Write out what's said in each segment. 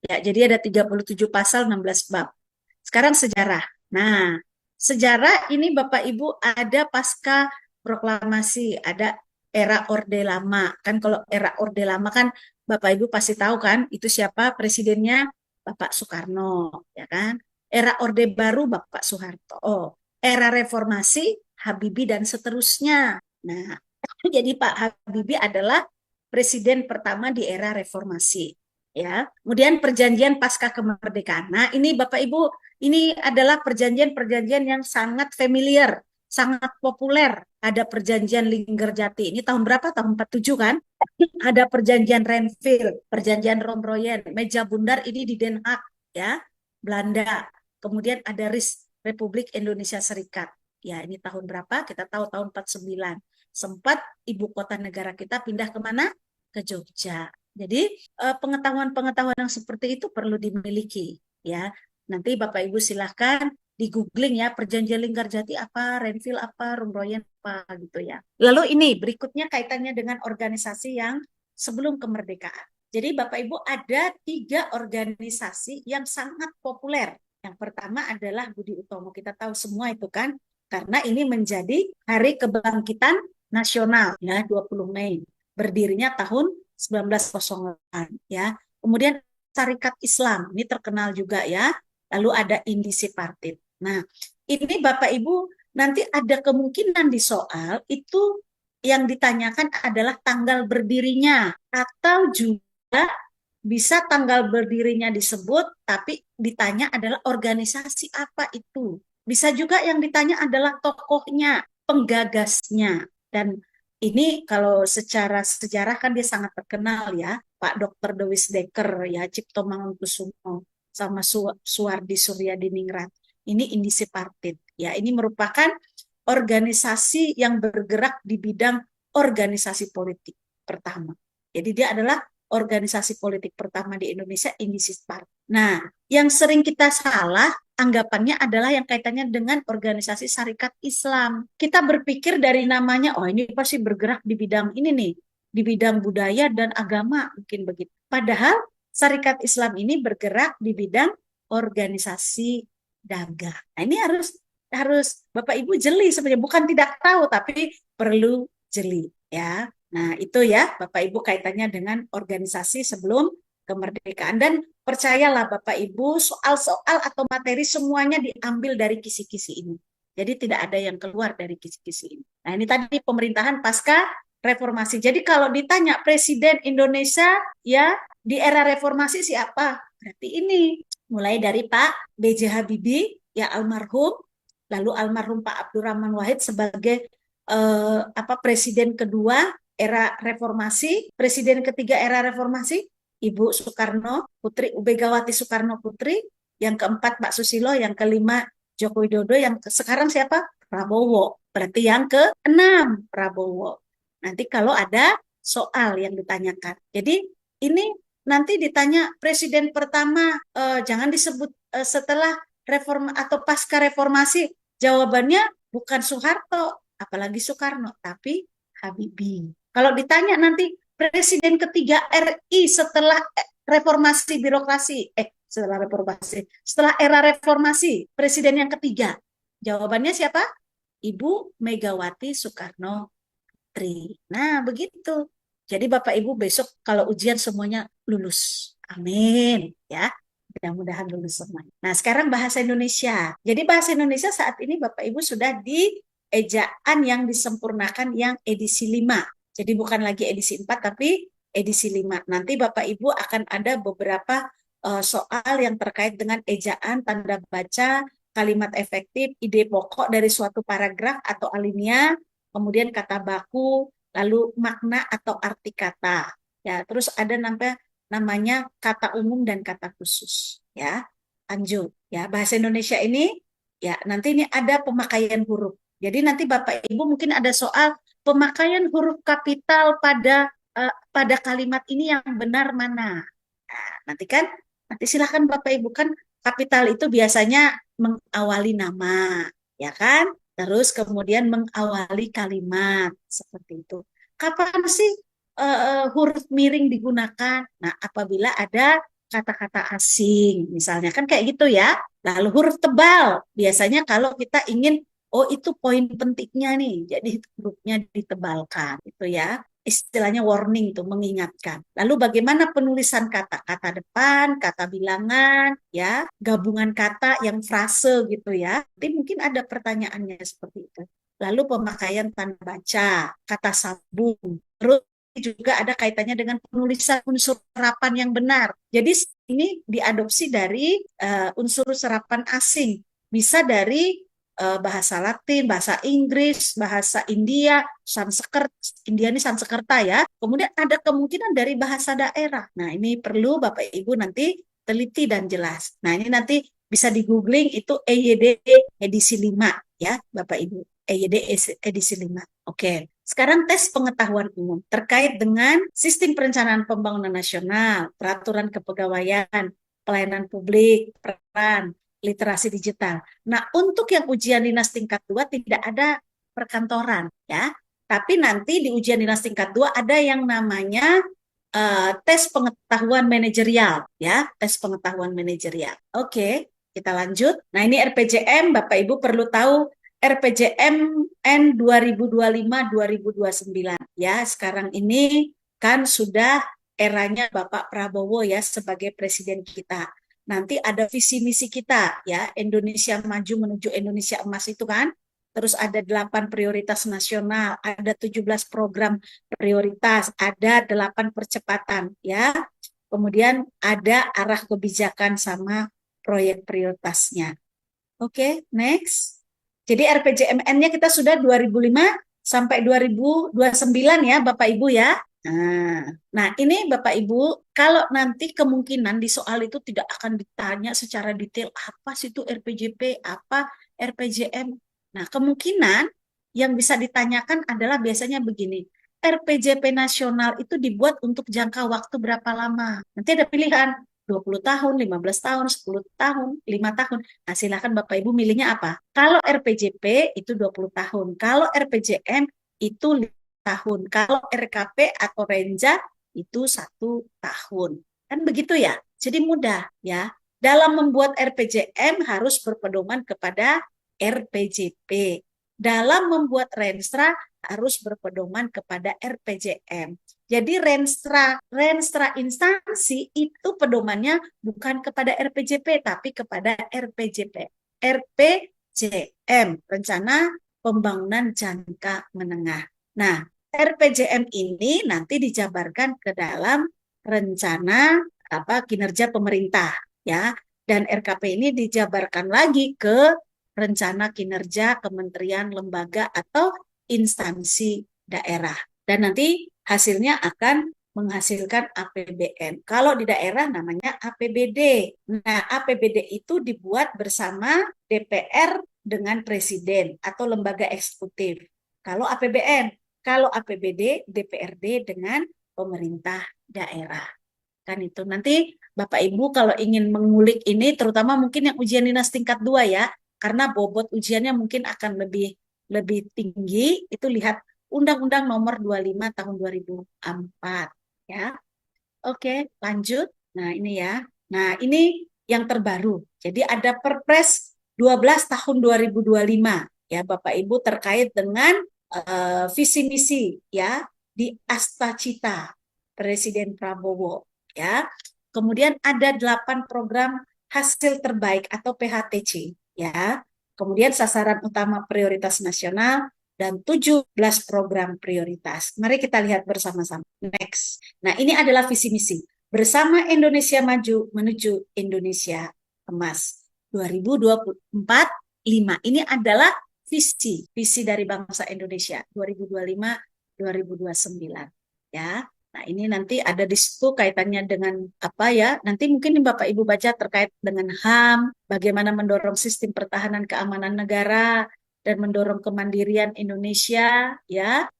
Ya, jadi ada 37 pasal 16 bab. Sekarang sejarah. Nah, sejarah ini Bapak Ibu ada pasca proklamasi, ada era Orde Lama. Kan kalau era Orde Lama kan Bapak Ibu pasti tahu kan itu siapa presidennya, Bapak Soekarno, ya kan? Era Orde Baru Bapak Soeharto. Oh, era reformasi Habibie dan seterusnya. Nah, jadi Pak Habibie adalah presiden pertama di era reformasi, ya. Kemudian perjanjian pasca kemerdekaan. Nah, ini Bapak Ibu, ini adalah perjanjian-perjanjian yang sangat familiar, sangat populer. Ada perjanjian Linggarjati. Ini tahun berapa? Tahun 47 kan? Ada perjanjian Renville, perjanjian Romroyen, meja bundar ini di Den Haag, ya, Belanda. Kemudian ada RIS, Republik Indonesia Serikat. Ya, ini tahun berapa? Kita tahu tahun 49. Sempat ibu kota negara kita pindah kemana? Ke Jogja. Jadi pengetahuan-pengetahuan yang seperti itu perlu dimiliki, ya. Nanti Bapak Ibu silahkan di googling ya, perjanjian Linggarjati apa, Renville apa, Romroyen apa gitu ya. Lalu ini berikutnya kaitannya dengan organisasi yang sebelum kemerdekaan. Jadi Bapak Ibu ada 3 organisasi yang sangat populer. Yang pertama adalah Budi Utomo. Kita tahu semua itu kan, karena ini menjadi Hari Kebangkitan Nasional ya 20 Mei. Berdirinya tahun 1908 ya. Kemudian Syarikat Islam, ini terkenal juga ya. Lalu ada Indisi Partid. Nah, ini Bapak Ibu nanti ada kemungkinan di soal itu yang ditanyakan adalah tanggal berdirinya atau juga bisa tanggal berdirinya disebut tapi ditanya adalah organisasi apa itu. Bisa juga yang ditanya adalah tokohnya, penggagasnya. Dan ini kalau secara sejarah kan dia sangat terkenal ya, Pak Dr. Dewis Dekker ya, Cipto Mangunkusumo sama Suwardi Suryadiningrat. Ini Indisi Partid. Ya, ini merupakan organisasi yang bergerak di bidang organisasi politik pertama. Jadi dia adalah organisasi politik pertama di Indonesia, Indisi Partid. Nah, yang sering kita salah anggapannya adalah yang kaitannya dengan organisasi Syarikat Islam. Kita berpikir dari namanya, oh ini pasti bergerak di bidang ini nih, di bidang budaya dan agama, mungkin begitu. Padahal Syarikat Islam ini bergerak di bidang organisasi dagang. Nah, ini harus harus Bapak Ibu jeli sebenarnya, bukan tidak tahu tapi perlu jeli ya. Nah, itu ya Bapak Ibu kaitannya dengan organisasi sebelum kemerdekaan, dan percayalah Bapak Ibu, soal-soal atau materi semuanya diambil dari kisi-kisi ini. Jadi tidak ada yang keluar dari kisi-kisi ini. Nah, ini tadi pemerintahan pasca reformasi. Jadi kalau ditanya presiden Indonesia ya di era reformasi siapa? Berarti ini mulai dari Pak B.J. Habibie ya almarhum, lalu almarhum Pak Abdurrahman Wahid sebagai presiden kedua era reformasi, presiden ketiga era reformasi Ibu Soekarno Putri, Megawati Soekarno Putri, yang keempat Pak Susilo, yang kelima Joko Widodo, yang sekarang siapa? Prabowo. Berarti yang keenam Prabowo. Nanti kalau ada soal yang ditanyakan. Jadi ini nanti ditanya presiden pertama, jangan disebut setelah reform atau pasca reformasi, jawabannya bukan Soeharto, apalagi Soekarno, tapi Habibie. Kalau ditanya nanti presiden ketiga RI setelah reformasi birokrasi, setelah era reformasi, presiden yang ketiga, jawabannya siapa? Ibu Megawati Soekarno Putri. Nah, begitu. Jadi Bapak Ibu besok kalau ujian semuanya lulus. Amin, ya. Mudah-mudahan lulus semuanya. Nah, sekarang bahasa Indonesia. Jadi bahasa Indonesia saat ini Bapak Ibu sudah di ejaan yang disempurnakan yang edisi 5. Jadi bukan lagi edisi 4 tapi edisi 5. Nanti Bapak Ibu akan ada beberapa soal yang terkait dengan ejaan, tanda baca, kalimat efektif, ide pokok dari suatu paragraf atau alinea, kemudian kata baku, lalu makna atau arti kata. Ya, terus ada namanya kata umum dan kata khusus. Ya, lanjut. Ya, bahasa Indonesia ini ya nanti ini ada pemakaian huruf. Jadi nanti Bapak Ibu mungkin ada soal pemakaian huruf kapital pada kalimat ini yang benar mana. Nah, nanti silahkan Bapak Ibu, kan kapital itu biasanya mengawali nama, ya kan? Terus kemudian mengawali kalimat seperti itu. Kapan sih huruf miring digunakan? Nah, apabila ada kata-kata asing, misalnya kan kayak gitu ya. Lalu huruf tebal, biasanya kalau kita ingin, oh itu poin pentingnya nih, jadi hurufnya ditebalkan, gitu ya. Istilahnya warning tuh, mengingatkan. Lalu bagaimana penulisan kata? Kata depan, kata bilangan, ya, gabungan kata yang frase gitu ya. Nanti mungkin ada pertanyaannya seperti itu. Lalu pemakaian tanda baca, kata sambung. Terus juga ada kaitannya dengan penulisan unsur serapan yang benar. Jadi ini diadopsi dari unsur serapan asing. Bisa dari bahasa Latin, bahasa Inggris, bahasa India, Sanskerta, India ini Sanskerta ya. Kemudian ada kemungkinan dari bahasa daerah. Nah, ini perlu Bapak Ibu nanti teliti dan jelas. Nah, ini nanti bisa di googling itu EYD edisi 5 ya, Bapak Ibu. EYD edisi 5. Oke. Sekarang tes pengetahuan umum terkait dengan sistem perencanaan pembangunan nasional, peraturan kepegawaian, pelayanan publik, peran, literasi digital. Nah, untuk yang ujian dinas tingkat 2 tidak ada perkantoran ya. Tapi nanti di ujian dinas tingkat 2 ada yang namanya tes pengetahuan manajerial ya, tes pengetahuan manajerial. Oke, kita lanjut. Nah, ini RPJM, Bapak Ibu perlu tahu RPJM N 2025-2029 ya. Sekarang ini kan sudah eranya Bapak Prabowo ya sebagai presiden kita. Nanti ada visi misi kita ya, Indonesia maju menuju Indonesia emas itu kan. Terus ada 8 prioritas nasional, ada 17 program prioritas, ada 8 percepatan ya. Kemudian ada arah kebijakan sama proyek prioritasnya. Oke, next. Jadi RPJMN-nya kita sudah 2005 sampai 2029 ya Bapak Ibu ya. Nah, ini Bapak Ibu, kalau nanti kemungkinan di soal itu tidak akan ditanya secara detail apa sih itu RPJP, apa RPJM. Nah, kemungkinan yang bisa ditanyakan adalah biasanya begini. RPJP nasional itu dibuat untuk jangka waktu berapa lama? Nanti ada pilihan 20 tahun, 15 tahun, 10 tahun, 5 tahun. Nah, silakan Bapak Ibu milihnya apa? Kalau RPJP itu 20 tahun. Kalau RPJM itu tahun. Kalau RKP atau Renja itu 1 tahun. Kan begitu ya? Jadi mudah ya. Dalam membuat RPJM harus berpedoman kepada RPJP. Dalam membuat Renstra harus berpedoman kepada RPJM. Jadi Renstra instansi itu pedomannya bukan kepada RPJP tapi kepada RPJP. RPJM, Rencana Pembangunan Jangka Menengah. Nah, RPJM ini nanti dijabarkan ke dalam rencana kinerja pemerintah ya, dan RKP ini dijabarkan lagi ke rencana kinerja kementerian, lembaga atau instansi daerah, dan nanti hasilnya akan menghasilkan APBN. Kalau di daerah namanya APBD. Nah, APBD itu dibuat bersama DPR dengan presiden atau lembaga eksekutif. Kalau APBN, kalau APBD, DPRD dengan pemerintah daerah. Kan itu. Nanti Bapak Ibu kalau ingin mengulik ini, terutama mungkin yang ujian dinas tingkat 2 ya, karena bobot ujiannya mungkin akan lebih tinggi, itu lihat Undang-Undang Nomor 25 Tahun 2004 ya. Oke, lanjut. Nah, ini ya. Nah, ini yang terbaru. Jadi ada Perpres 12 tahun 2025 ya Bapak Ibu terkait dengan visi misi ya di Astacita Presiden Prabowo ya. Kemudian ada 8 program hasil terbaik atau PHTC ya. Kemudian sasaran utama prioritas nasional dan 17 program prioritas. Mari kita lihat bersama-sama. Next. Nah, ini adalah visi misi. Bersama Indonesia Maju menuju Indonesia Emas 2024-5. Ini adalah visi dari bangsa Indonesia 2025-2029 ya. Nah, ini nanti ada di situ kaitannya dengan apa ya? Nanti mungkin Bapak Ibu baca terkait dengan HAM, bagaimana mendorong sistem pertahanan keamanan negara dan mendorong kemandirian Indonesia ya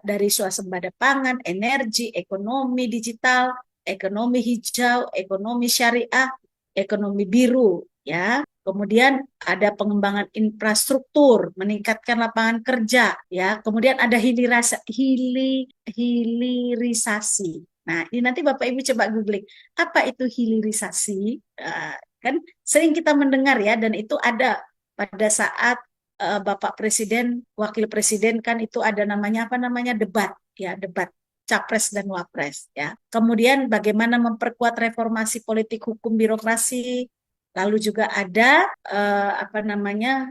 dari swasembada pangan, energi, ekonomi digital, ekonomi hijau, ekonomi syariah, ekonomi biru ya. Kemudian ada pengembangan infrastruktur, meningkatkan lapangan kerja, ya. Kemudian ada hilirisasi, Nah, ini nanti Bapak Ibu coba googling, apa itu hilirisasi? Kan sering kita mendengar ya, dan itu ada pada saat Bapak Presiden, Wakil Presiden kan itu ada namanya apa namanya debat, ya debat capres dan wapres, ya. Kemudian bagaimana memperkuat reformasi politik hukum birokrasi, lalu juga ada apa namanya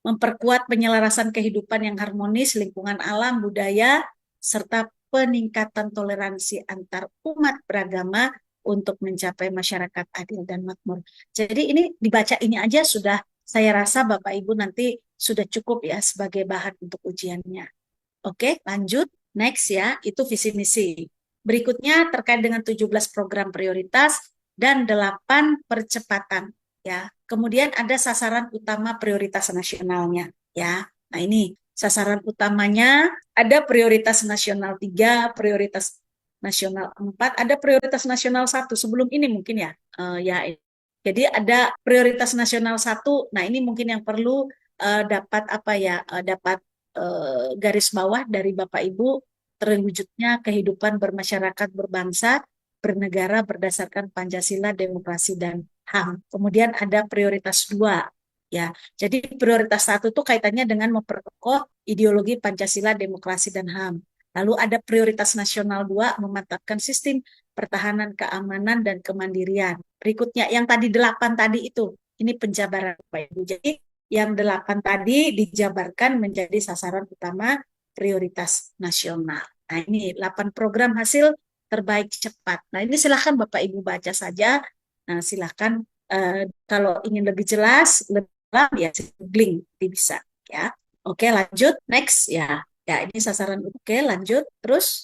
memperkuat penyelarasan kehidupan yang harmonis, lingkungan alam, budaya, serta peningkatan toleransi antar umat beragama untuk mencapai masyarakat adil dan makmur. Jadi ini dibaca ini aja sudah, saya rasa Bapak Ibu nanti sudah cukup ya sebagai bahan untuk ujiannya. Oke, lanjut. Next ya, itu visi misi. Berikutnya terkait dengan 17 program prioritas dan 8 percepatan ya. Kemudian ada sasaran utama prioritas nasionalnya ya. Nah, ini sasaran utamanya ada prioritas nasional 3, prioritas nasional 4, ada prioritas nasional 1 sebelum ini mungkin ya. Ya, jadi ada prioritas nasional 1. Nah, ini mungkin yang perlu dapat apa ya? Dapat garis bawah dari Bapak Ibu, terwujudnya kehidupan bermasyarakat, berbangsa, bernegara berdasarkan Pancasila, demokrasi, dan HAM. Kemudian ada prioritas 2. Ya, jadi prioritas 1 itu kaitannya dengan memperkokoh ideologi Pancasila, demokrasi, dan HAM. Lalu ada prioritas nasional 2, memantapkan sistem pertahanan, keamanan, dan kemandirian. Berikutnya, yang tadi 8 tadi itu, ini penjabaran Bapak Ibu. Jadi, yang 8 tadi dijabarkan menjadi sasaran utama prioritas nasional. Nah, ini 8 program hasil terbaik cepat. Nah, ini silahkan Bapak Ibu baca saja. Nah, silahkan kalau ingin lebih jelas, lebih dalam ya googling bisa ya. Oke, lanjut next ya. Ya, ini sasaran. Oke, lanjut terus.